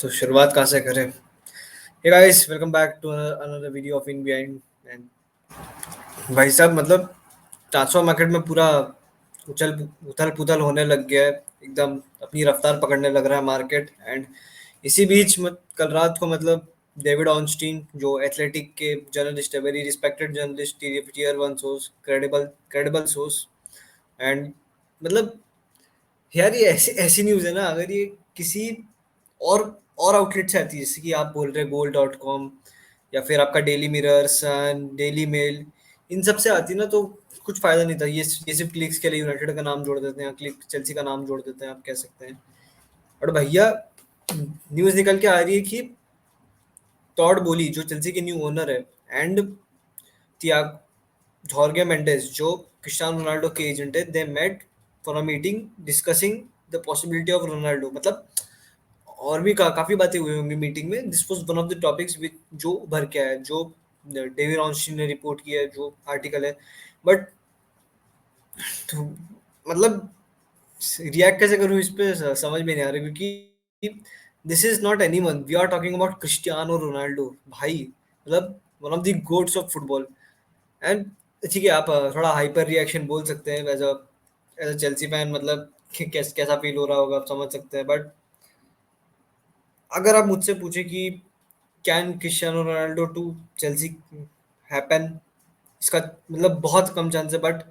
तो शुरुआत कहाँ से करें? Hey guys, welcome back to another video of in behind. And भाई साहब, मतलब ट्रांसफर मार्केट में पूरा उछल उथल पुथल होने लग गया है। एकदम अपनी रफ्तार पकड़ने लग रहा है मार्केट। एंड इसी बीच कल रात को मतलब डेविड ऑनस्टीन, जो एथलेटिक के जर्नलिस्ट है, very respected journalist, tier one source, credible credible source. And मतलब यार, ये ऐसी ऐसी न्यूज़ है ना, अगर ये किसी और और आउटलेट से आती है, जैसे कि आप बोल रहे goal.com या फिर आपका डेली मिरर, सन, डेली मेल, इन सब से आती ना तो कुछ फायदा नहीं था। ये सिर्फ क्लिक्स के लिए यूनाइटेड का नाम जोड़ देते हैं, क्लिक चेल्सी का नाम जोड़ देते हैं, आप कह सकते हैं। और भैया, न्यूज़ निकल के आ रही है कि टॉड बोली, जो चेल्सी के न्यू ओनर है, एंड तियाग जॉर्गे मेंडेस, जो क्रिस्टियानो रोनाल्डो के एजेंट है, they met for a meeting discussing the possibility of Ronaldo. मतलब और भी काफी बातें हुई होंगी मीटिंग में। This was one of the topics which जो उभर के आया है, जो डेविड ऑनस्टीन ने रिपोर्ट किया है, जो आर्टिकल है। बट तो, मतलब रिएक्ट कैसे करूं इस पे समझ में नहीं आ रहा, क्योंकि this is not anyone, we are talking about Cristiano Ronaldo भाई। मतलब one of the goats of football. And ठीक है, आप थोड़ा हाइपर रिएक्शन बोल सकते हैं एज अ चेल्सी फैन, मतलब कैसा फील हो रहा होगा, आप समझ सकते हैं। बट अगर आप मुझसे पूछे कि can Cristiano Ronaldo to Chelsea happen, इसका मतलब बहुत कम चांस है। बट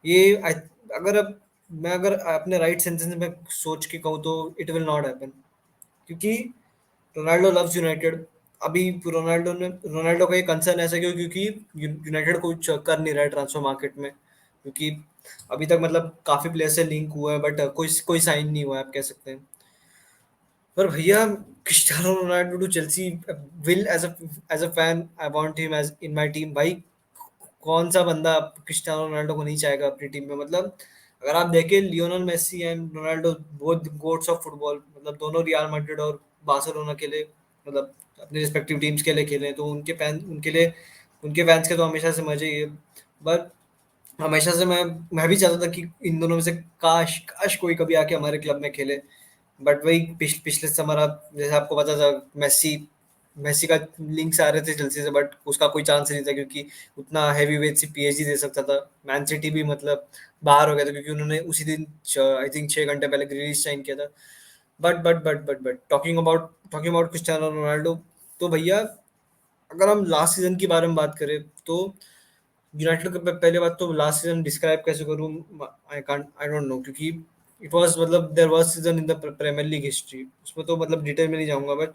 ये अगर अब मैं अगर अपने राइट सेंटेंस में सोच के कहूँ तो इट विल नॉट हैपन, क्योंकि रोनाल्डो लव्स यूनाइटेड। अभी रोनाल्डो का ये कंसर्न ऐसा क्यों, क्योंकि यूनाइटेड कुछ कर नहीं रहा है ट्रांसफर मार्केट में, क्योंकि अभी तक मतलब काफी प्लेयर से लिंक हुआ है, बट कोई कोई साइन नहीं हुआ है, आप कह सकते हैं। पर भैया, Cristiano Ronaldo to Chelsea will, as a fan I want him as in my team भाई। कौन सा बंदा क्रिस्टियानो रोनाल्डो को नहीं चाहेगा अपनी टीम में? मतलब अगर आप देखें, Lionel Messi and Ronaldo both goats of football, मतलब दोनों रियल मैड्रिड और बार्सिलोना के लिए, मतलब अपने रिस्पेक्टिव टीम्स के लिए खेले हैं, तो उनके फैंस के तो हमेशा से मजे ही है। बट हमेशा से मैं भी चाहता था कि इन दोनों में से काश काश कोई कभी आके हमारे क्लब में खेले। बट वही पिछले समर, आप जैसे आपको पता था, मेसी मेसी का लिंक्स आ रहे थे चेल्सी से, बट उसका कोई चांस नहीं था, क्योंकि उतना हैवी वेट से पीएसजी दे सकता था। मैन सिटी भी मतलब बाहर हो गया था, क्योंकि उन्होंने उसी दिन आई थिंक 6 घंटे पहले ग्रीलिश साइन किया था। But talking about Cristiano Ronaldo, तो भैया अगर हम लास्ट सीजन के बारे में बात करें तो यूनाइटेड का पहले बात तो लास्ट सीजन डिस्क्राइब कैसे करूं, आई डोंट नो, क्योंकि इट वाज मतलब there was season in the Premier League history, उसमें तो मतलब डिटेल में नहीं जाऊंगा। बट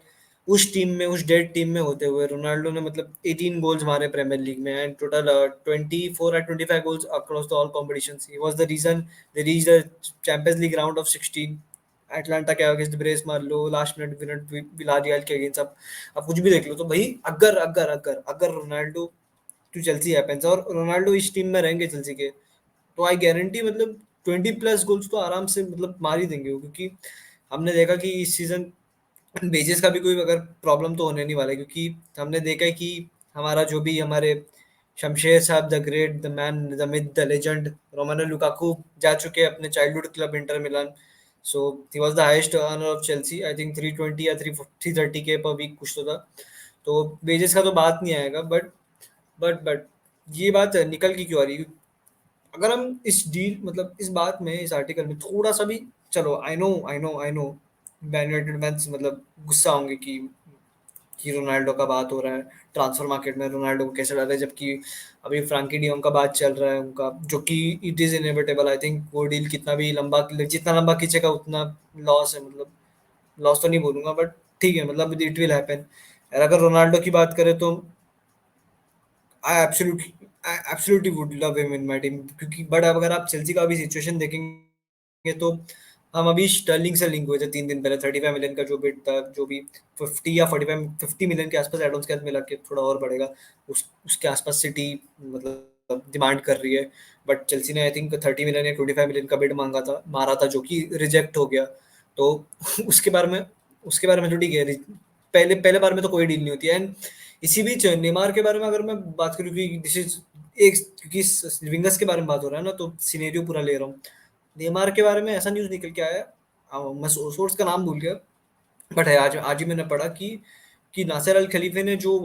उस टीम में, उस डेड टीम में होते हुए रोनाल्डो ने मतलब 18 गोल्स मारे प्रीमियर लीग में, एंड टोटल 24 या 25 goals across the all competitions. He was the reason they reach the Champions League round of 16, Atalanta के अगेंस्ट ब्रेस मार लो, लास्ट मिनट विनर विलारियल के अगेंस्ट। आप कुछ भी देख लो, तो भाई अगर अगर अगर अगर रोनाल्डो टू चेल्सी हैपेंस और रोनाल्डो इस टीम में रहेंगे चेल्सी के, तो आई गारंटी मतलब 20+ गोल्स तो आराम से मतलब मार ही देंगे वो, क्योंकि हमने देखा कि इस सीजन बेजेस का भी कोई अगर प्रॉब्लम तो होने नहीं वाला है, क्योंकि हमने देखा है कि हमारा जो भी हमारे शमशेर साहब, the great, the man, the myth, the legend Romano Lukaku जा चुके हैं अपने childhood club Inter Milan. So he was the highest earner of Chelsea, I think 320 या 330 के पर वीक कुछ तो था। तो बेजेस का तो बात नहीं आएगा। बट ये बात निकल के क्यों आ रही है? अगर हम इस डील मतलब इस बात में, इस आर्टिकल में थोड़ा सा भी, चलो I know man United fans मतलब गुस्सा होंगे कि रोनाल्डो का बात हो रहा है ट्रांसफर मार्केट में, रोनाल्डो को कैसे डाले, जबकि अभी फ्रैंकी डियोंग का बात चल रहा है उनका, जो कि it is inevitable. I think वो डील कितना भी लंबा, जितना लंबा खींचेगा उतना लॉस है। मतलब लॉस तो नहीं बोलूंगा, बट ठीक है, मतलब इट विल हैपन। और अगर रोनाल्डो की बात करें तो I absolutely I absolutely would love him in my team, क्योंकि बट अब अगर आप चेल्सी का भी सिचुएशन देखेंगे तो हम अभी स्टर्लिंग से लिंक हुए थे 3 दिन पहले, 35 मिलियन का जो बिड था, जो भी 50 या 50 मिलियन के आसपास एडॉन्स के साथ मिला के थोड़ा और बढ़ेगा, उसके आसपास सिटी मतलब डिमांड कर रही है। बट चेल्सी ने आई थिंक 30 मिलियन या 25 मिलियन का बिड मारा था, जो कि रिजेक्ट हो गया। तो उसके बारे में उसके बारे में तो ठीक है, पहले पहले बार में तो कोई डील नहीं होती है। एंड इसी बीच नेमार के बारे में अगर मैं बात करूँ कि दिस इज एक, क्योंकि विंगर्स के बारे में बात हो रहा है ना, तो सिनेरियो पूरा ले रहा हूँ। नेमार के बारे में ऐसा न्यूज़ निकल के आया, मैं सोर्स का नाम भूल गया, बट है आज ही मैंने पढ़ा कि नासिर अल खलीफे ने जो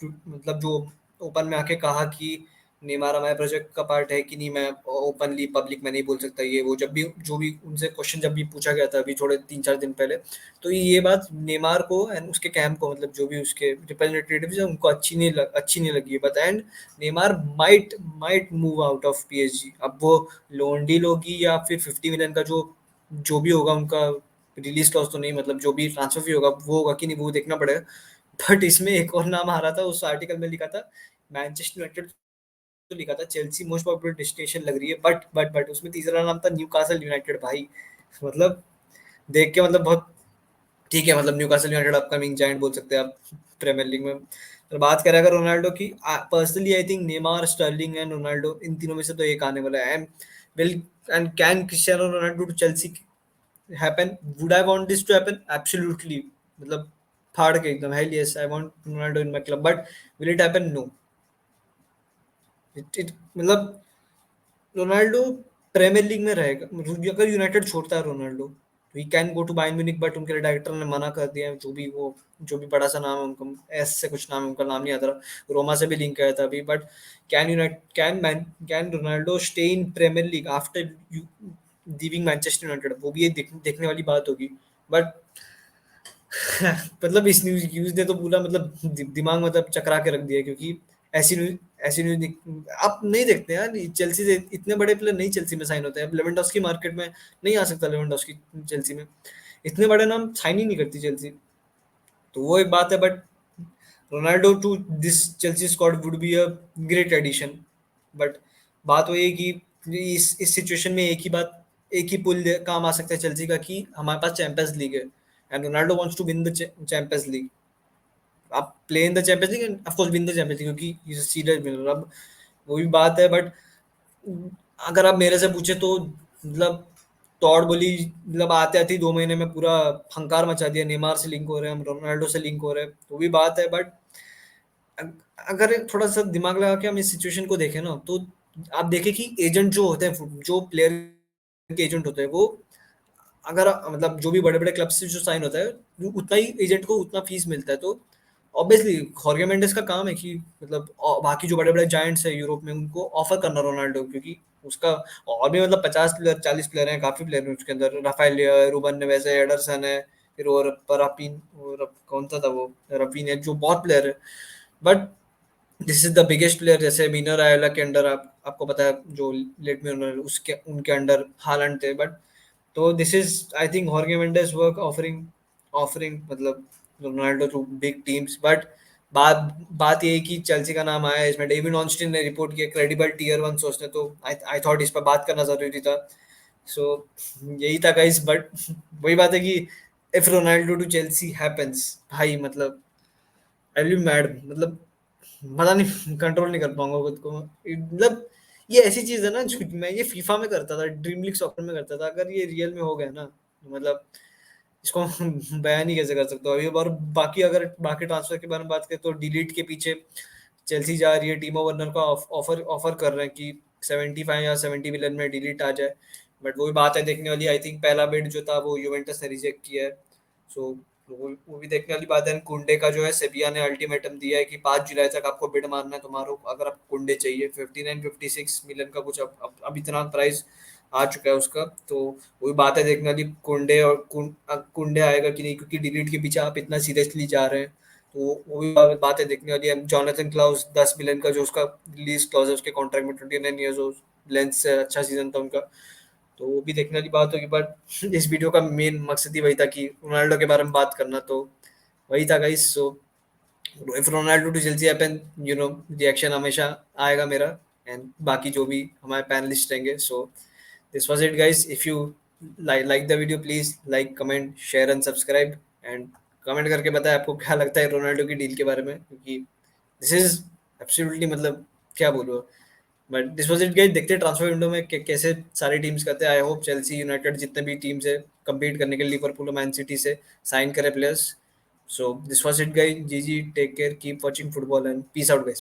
मतलब जो ओपन में आके कहा कि नेमार हमारे प्रोजेक्ट का पार्ट है कि नहीं, मैं ओपनली पब्लिक में नहीं बोल सकता ये वो, जब भी जो भी उनसे क्वेश्चन जब भी पूछा गया था अभी थोड़े 3-4 दिन पहले, तो ये बात नेमार को एंड उसके कैंप को, मतलब जो भी उसके रिप्रेजेंटेटिव्स हैं उनको अच्छी नहीं लगी है, but and Neymar might move out of PSG. अब वो लोन डील होगी या फिर 50 मिलियन का जो भी होगा उनका रिलीज क्लॉज, तो नहीं मतलब जो भी ट्रांसफर फी होगा वो होगा कि नहीं वो देखना पड़ेगा। बट इसमें एक और नाम आ रहा था, उस आर्टिकल में लिखा था मैनचेस्टर यूनाइटेड, तो लिखा था चेल्सी मोस्ट पॉपुलर डेस्टिनेशन लग रही है, बट उसमें तीसरा नाम था न्यूकासल यूनाइटेड भाई। मतलब देख के मतलब बहुत ठीक है, मतलब न्यूकासल यूनाइटेड अपकमिंग जायंट बोल सकते हैं आप प्रीमियर लीग में। तो बात करें अगर रोनाल्डो की, personally I think Neymar, Sterling and Ronaldo, इन तीनों में से तो एक आने वाला है। And will and can Cristiano Ronaldo to Chelsea happen? Would I want this to happen? Absolutely, मतलब फाड़ के एकदम hell yes, I want Ronaldo in my club, but will it happen? No. It मतलब रोनाल्डो प्रीमियर लीग में रहेगा अगर United छोड़ता है रोनाल्डो, तो he can go to Bayern Munich, but उनके डायरेक्टर ने मना कर दिया है। जो भी बड़ा सा नाम है उनका, एस से कुछ नाम है उनका, नाम नहीं आता रहा, रोमा से भी लिंक आया था अभी, but can Ronaldo stay in Premier League after leaving Manchester United? वो भी एक देखने वाली बात होगी। बट मतलब इस न्यूज ने तो पूरा मतलब दिमाग मतलब चकरा के रख दिया, क्योंकि ऐसी न्यूज आप नहीं देखते यार, चेल्सी से इतने बड़े प्लेयर नहीं चेल्सी में साइन होते हैं। अब लेवेंडोस्की मार्केट में नहीं आ सकता, लेवेंडोस्की चेल्सी में इतने बड़े नाम साइन ही नहीं करती चेल्सी, तो वो एक बात है। But Ronaldo to this Chelsea squad would be a great addition. But बात वही है कि इस सिचुएशन में एक ही पुल काम आ सकता है चेल्सी का, कि हमारे पास चैंपियंस लीग है and Ronaldo wants to win the Champions League. आप play in the Champions League and of course win the Champions League, क्योंकि इज सीरियस विनर। अब वो भी बात है, बट अगर आप मेरे से पूछे तो मतलब टॉड बोली, मतलब आते आते ही 2 महीने में पूरा हंकार मचा दिया, नेमार से लिंक हो रहे हैं हम, रोनाल्डो से लिंक हो रहे हैं, तो भी बात है। बट अगर थोड़ा सा दिमाग लगा के हम इस सिचुएशन को देखें ना, तो आप देखें कि एजेंट जो होते हैं, जो प्लेयर के एजेंट होते हैं, वो अगर मतलब जो भी बड़े बड़े क्लब से जो साइन होता है उतना ही एजेंट को उतना फीस मिलता है, तो ऑब्वियसली जॉर्गे मेंडेस का काम है कि मतलब बाकी जो बड़े बड़े जायंट्स है यूरोप में उनको ऑफर करना रोनाल्डो, क्योंकि उसका और भी मतलब 50 प्लेयर 40 प्लेयर हैं, काफी प्लेयर हैं उसके अंदर, राफेल रूबन नेवेस है, एडरसन है, फिर और परापीन और कौन सा था वो रफीन है, जो बहुत प्लेयर है। But this is the biggest player, जैसे मीनर आयोला के अंडर आपको पता है जो लेट में उसके उनके अंडर हालैंड थे। बट तो दिस इज आई थिंक हॉर्गे मेंडेस वर्क ऑफरिंग मतलब Ronaldo to big teams. But बात बात ये है कि चेल्सी का नाम आया है इसमें, डेविड ऑनस्टीन ने रिपोर्ट किया क्रेडिबल टीयर वन सोर्स ने, तो आई थॉट इस पर बात करना जरूरी था। सो यही था गाइस। बट वही बात है कि if Ronaldo to Chelsea happens, भाई मतलब आई विल बी मैड, मतलब पता नहीं कंट्रोल नहीं कर पाऊंगा खुद को, मतलब ये ऐसी चीज है ना जो मैं ये फीफा में करता था, ड्रीम लीग सॉकर में करता था, अगर ये रियल में हो गया ना तो मतलब इसको बयान ही कैसे कर सकता हूँ अभी। और बाकी अगर बाकी ट्रांसफर के बारे में बात करें तो डिलीट के पीछे चेल्सी जा रही है, टीमो वर्नर का ऑफर ऑफर कर रहे हैं कि 75 या 70 मिलियन में डिलीट आ जाए। बट वही बात है देखने वाली, आई थिंक पहला बिड जो था वो यूवेंटस ने रिजेक्ट किया है। सो वो भी देखने वाली बात है। कुंडे का जो है सेबिया ने अल्टीमेटम दिया है कि 5 जुलाई तक आपको बिड मारना है तुम्हारा, अगर आप कुंडे चाहिए 59-56 मिलियन का कुछ, अब इतना प्राइस आ चुका है उसका। तो वही बात है देखने वाली, कुंडे आएगा कि नहीं, क्योंकि डिलीट के पीछे आप इतना सीरियसली जा रहे हैं। तो वो भी बात है देखने वाली है। जॉनथन क्लाउस 10 मिलियन का जो उसका रिलीज क्लॉज है उसके कॉन्ट्रैक्ट में, 29 ईयर्स लेंथ से अच्छा सीजन था उनका, तो वो भी देखने वाली बात होगी। बट इस वीडियो का मेन मकसद ही वही था कि रोनाल्डो के बारे में बात करना, तो वही था guys. So if Ronaldo to Chelsea happen, reaction हमेशा आएगा मेरा एंड बाकी जो भी हमारे पैनलिस्ट रहेंगे। सो this was it guys. If you like the video, please like comment share and subscribe, and comment करके बताएं आपको क्या लगता है रोनाल्डो की डील के बारे में, क्योंकि दिस इज एब्सोल्युटली मतलब क्या बोलूँ। But this was it guys, देखते हैं ट्रांसफर विंडो में कैसे सारी टीम्स करते हैं। आई होप चेल्सी यूनाइटेड जितने भी टीम्स है compete करने के लिए लिवरपूल और मैन सिटी से साइन करे players. So this was it guys, जी जी, take care, keep watching football and peace out guys.